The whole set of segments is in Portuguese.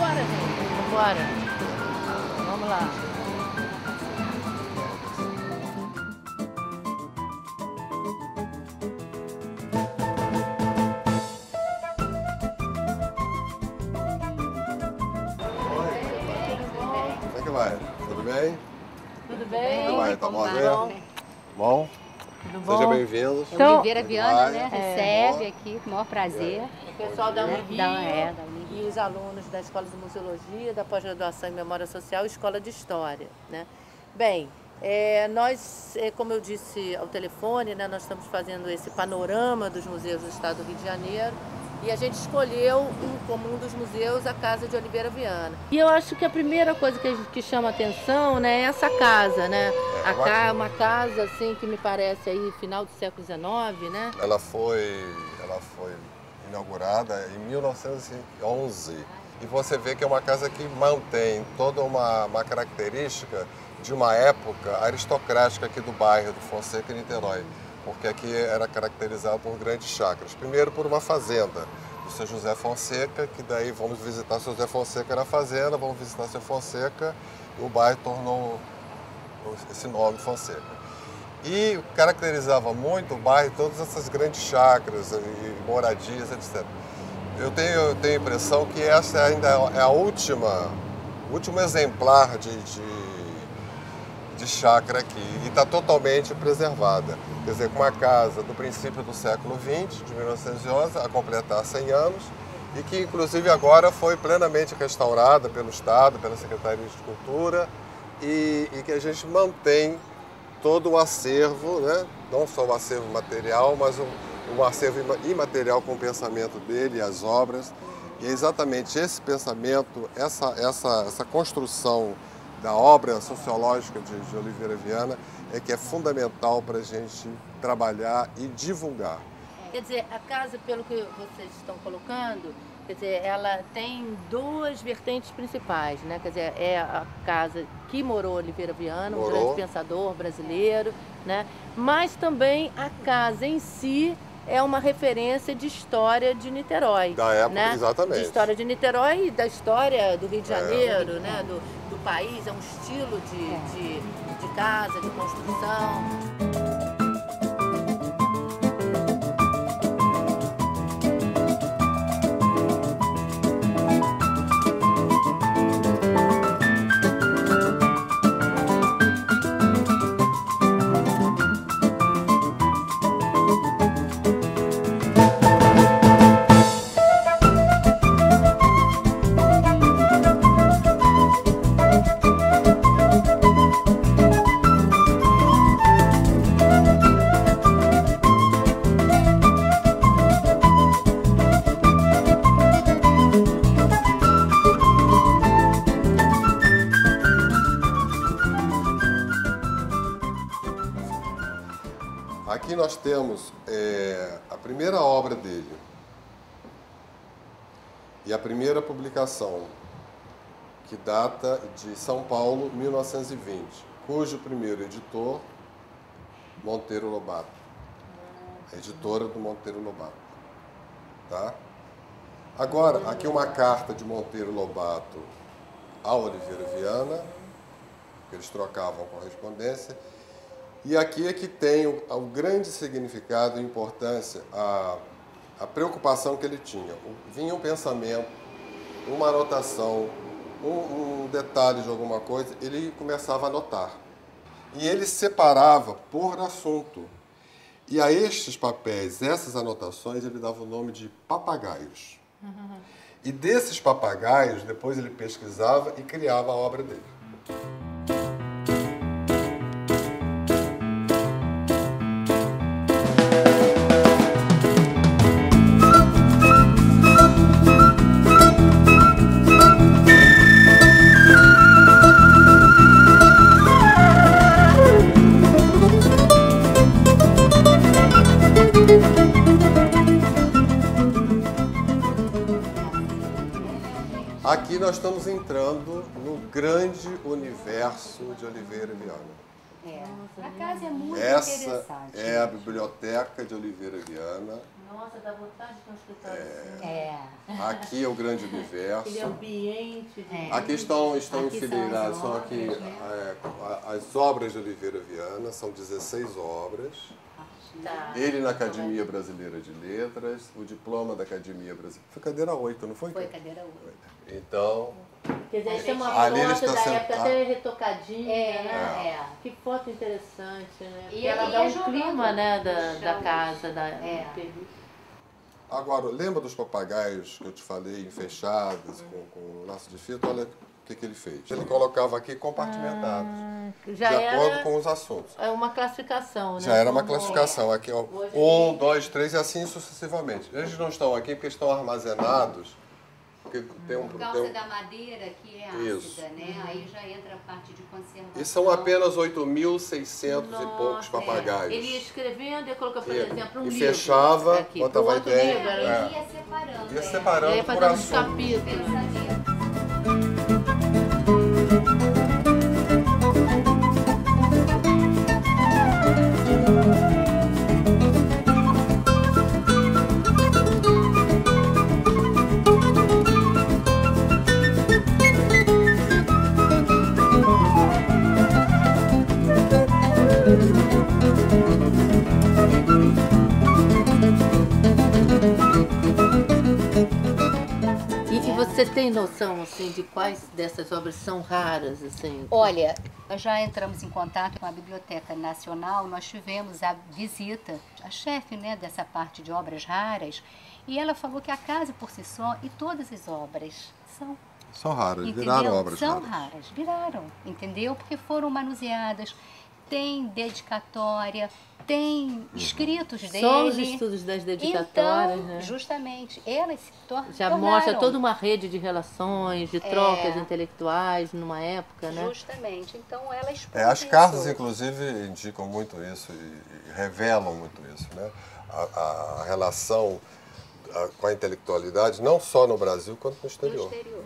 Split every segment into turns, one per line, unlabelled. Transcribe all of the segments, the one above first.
Vambora, gente. Vambora. Vamos lá.
Como é que vai? Tudo bem?
Tudo bem?
Como vai? Tá bom? Bom?
Tudo bom?
Sejam bem-vindos.
Então,
Oliveira Viana, né? Recebe
É.
aqui, com o maior prazer.
O pessoal da
Né?
Unirio
Da Unirio.
e os alunos da Escola de Museologia, da pós-graduação em Memória Social e Escola de História, né? Bem, nós, como eu disse ao telefone, né, nós estamos fazendo esse panorama dos museus do Estado do Rio de Janeiro e a gente escolheu como um dos museus a Casa de Oliveira Viana. E eu acho que a primeira coisa que chama a atenção, né, é essa casa, né? Uma casa assim que me parece aí final do século XIX, né?
Ela foi inaugurada em 1911 e você vê que é uma casa que mantém toda uma característica de uma época aristocrática aqui do bairro do Fonseca e Niterói, porque aqui era caracterizado por grandes chácaras. Primeiro por uma fazenda do seu José Fonseca, que daí vamos visitar o seu José Fonseca na fazenda, vamos visitar o seu Fonseca e o bairro tornou esse nome Fonseca. E caracterizava muito o bairro, todas essas grandes chácaras e moradias, etc. Eu tenho a impressão que essa ainda é o último exemplar de chácara aqui e está totalmente preservada. Quer dizer, com uma casa do princípio do século XX, de 1911, a completar 100 anos, e que inclusive agora foi plenamente restaurada pelo Estado, pela Secretaria de Cultura, e que a gente mantém todo o acervo, né? Não só o acervo material, mas o acervo imaterial com o pensamento dele, as obras. E é exatamente esse pensamento, essa construção da obra sociológica de Oliveira Viana é que é fundamental para a gente trabalhar e divulgar.
Quer dizer, a casa, pelo que vocês estão colocando, quer dizer, ela tem duas vertentes principais, né? Quer dizer, é a casa que morou Oliveira Viana, um grande pensador brasileiro, né? Mas também a casa em si é uma referência de história de Niterói.
Da época,
né?
exatamente.
De história de Niterói e da história do Rio de Janeiro, né? Do país, é um estilo de casa, de construção.
Aqui nós temos a primeira obra dele e a primeira publicação, que data de São Paulo, 1920, cujo primeiro editor, Monteiro Lobato, a editora do Monteiro Lobato. Tá? Agora, aqui uma carta de Monteiro Lobato a Oliveira Viana, que eles trocavam correspondência. E aqui é que tem o grande significado e importância, a preocupação que ele tinha. Vinha um pensamento, uma anotação, um detalhe de alguma coisa, ele começava a anotar. E ele separava por assunto. E a estes papéis, essas anotações, ele dava o nome de papagaios. E desses papagaios, depois ele pesquisava e criava a obra dele. Aqui nós estamos entrando no grande universo de Oliveira Viana.
A casa é muito
Essa
interessante.
é a biblioteca de Oliveira Viana.
Nossa, dá vontade de ter um escritório assim.
É.
Aqui é o grande universo.
Aquele ambiente.
Aqui estão
Aqui
enfileiradas,
são
são
as
aqui
obras, né?
as obras de Oliveira Viana, são 16 obras.
Tá.
Ele na Academia Brasileira de Letras, o diploma da Academia Brasileira. Foi cadeira 8, não foi?
Foi cadeira 8.
Então,
Quer dizer, isso é uma
ali ele
foto
está
da
sendo-
época até retocadinha, né?
É.
Que foto interessante, né?
E
Porque ela
ele
dá
ia
um
jogando
clima, né, da
chão.
casa, da
É.
do período.
agora, lembra dos papagaios que eu te falei, fechados, com laço de fita? Olha o que ele fez. Ele colocava aqui compartimentados, de acordo com os assuntos.
É uma classificação, né?
Já era uma
Como-
classificação aqui, ó. 1, 2, 3 e assim sucessivamente. Eles não estão aqui porque estão armazenados. Porque
Por causa da madeira que é ácida,
Isso.
né? Aí já entra a parte de conservação.
E são apenas 8.600 e poucos papagaios.
Ele ia escrevendo e ia colocar, por exemplo, um
e
livro.
fechava,
aqui.
botava
Pro outro
ideia.
livro,
Ele
era
ia separando.
Ia
é.
separando
ia
por
fazendo os
assunto.
capítulos.
Pensamento.
E você tem noção, assim, de quais dessas obras são raras, assim?
Olha, nós já entramos em contato com a Biblioteca Nacional, nós tivemos a visita, a chefe, né, dessa parte de obras raras, e ela falou que a casa por si só e todas as obras
São raras,
entendeu?
viraram obras
São
raras.
raras, viraram, entendeu? Porque foram manuseadas, tem dedicatória, tem escritos dele.
Só os estudos das dedicatórias,
então,
né?
justamente, elas se
Já
tornaram,
mostra toda uma rede de relações, de trocas intelectuais numa época, né?
Justamente, então ela expõe
As
isso.
cartas, inclusive, indicam muito isso e revelam muito isso, né? A relação com a intelectualidade, não só no Brasil, quanto no
No
exterior.
exterior.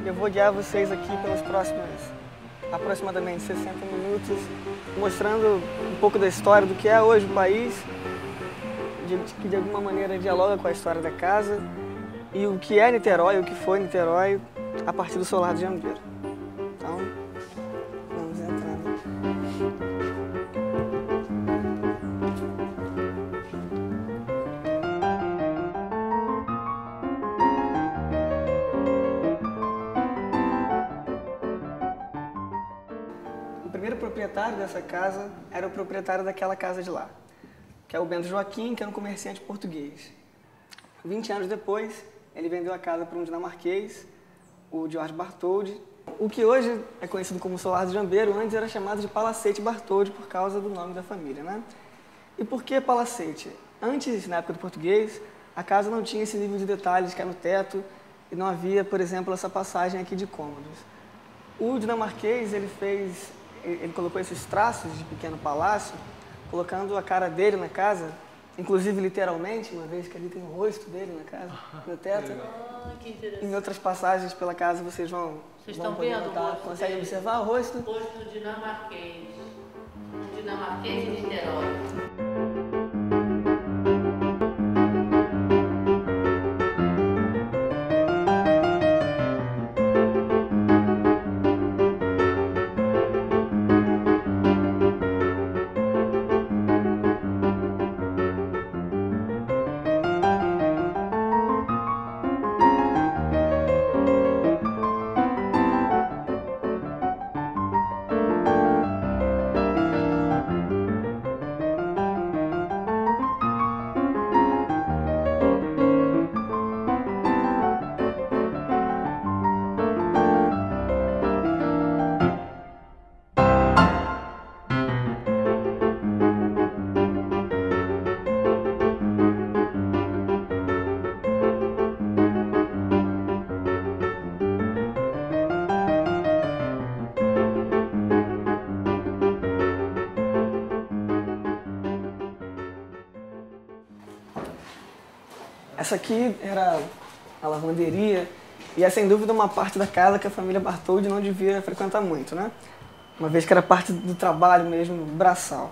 Eu vou guiar vocês aqui pelos próximos aproximadamente 60 minutos, mostrando um pouco da história do que é hoje o país, que de alguma maneira dialoga com a história da casa, e o que é Niterói, o que foi Niterói, a partir do Solar de Jambeiro. Então, vamos entrando. O primeiro proprietário dessa casa era o proprietário daquela casa de lá, que é o Bento Joaquim, que era um comerciante português. 20 anos depois, ele vendeu a casa para um dinamarquês, o George Bartholdi. O que hoje é conhecido como Solar de Jambeiro, antes era chamado de Palacete Bartholdi por causa do nome da família, né? E por que Palacete? Antes, na época do português, a casa não tinha esse nível de detalhes que é no teto e não havia, por exemplo, essa passagem aqui de cômodos. O dinamarquês, ele colocou esses traços de pequeno palácio, colocando a cara dele na casa, inclusive literalmente, uma vez que ali tem o rosto dele na casa, no teto.
Que interessante.
Em outras passagens pela casa vocês vão
Estão
poder
vendo o
notar,
rosto
conseguem
dele?
observar o rosto.
Rosto dinamarquês. Dinamarquês de Niterói.
Essa aqui era a lavanderia e é sem dúvida uma parte da casa que a família Bartholdi não devia frequentar muito, né? Uma vez que era parte do trabalho mesmo, braçal.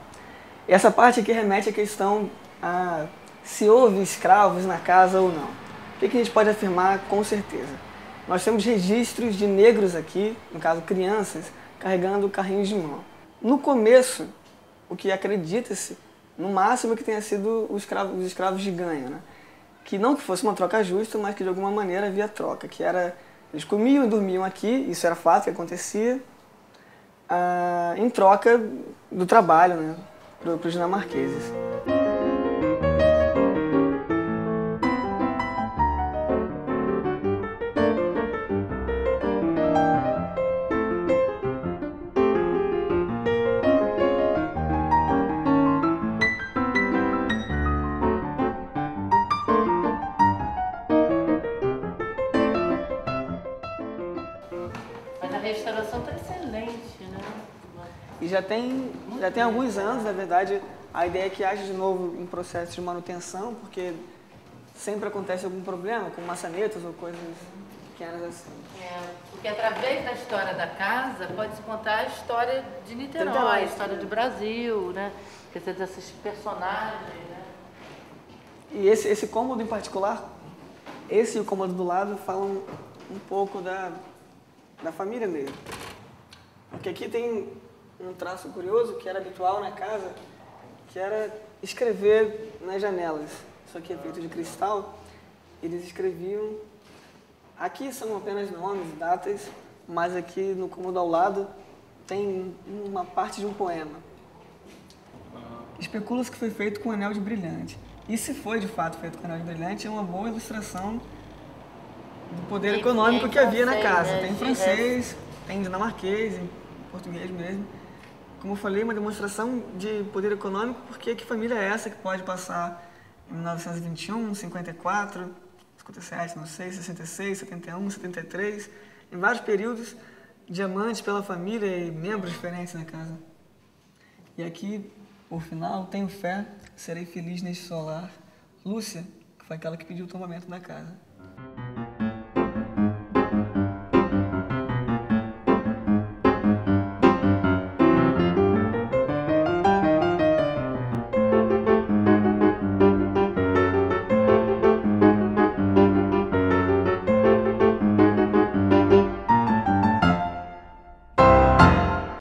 E essa parte aqui remete à questão a se houve escravos na casa ou não. O que a gente pode afirmar com certeza? Nós temos registros de negros aqui, no caso crianças, carregando carrinhos de mão. No começo, o que acredita-se, no máximo que tenha sido os escravos de ganho, né? Que não que fosse uma troca justa, mas que de alguma maneira havia troca, que era, eles comiam e dormiam aqui, isso era fato que acontecia, em troca do trabalho, né, para os dinamarqueses.
Mas a restauração está excelente, né?
E já tem alguns anos, na verdade, a ideia é que haja de novo um processo de manutenção, porque sempre acontece algum problema com maçanetas ou coisas pequenas assim.
Porque através da história da casa pode-se contar a história de Niterói, a história do Brasil, né? Quer dizer, desses personagens, né?
E esse cômodo em particular, esse e o cômodo do lado falam um pouco da família mesmo. Porque aqui tem um traço curioso que era habitual na casa, que era escrever nas janelas. Isso aqui é feito de cristal. Eles escreviam... Aqui são apenas nomes, datas, mas aqui no cômodo ao lado tem uma parte de um poema. Especula-se que foi feito com anel de brilhante. E se foi de fato feito com anel de brilhante, é uma boa ilustração do poder econômico que havia na casa.
né?
Tem em francês, tem em dinamarquês, em português mesmo. Como eu falei, uma demonstração de poder econômico, porque que família é essa que pode passar em 1921, 54, 57, não sei, 66, 71, 73, em vários períodos, diamantes pela família e membros diferentes na casa. E aqui, por final, tenho fé, serei feliz neste solar. Lúcia, que foi aquela que pediu o tombamento da casa.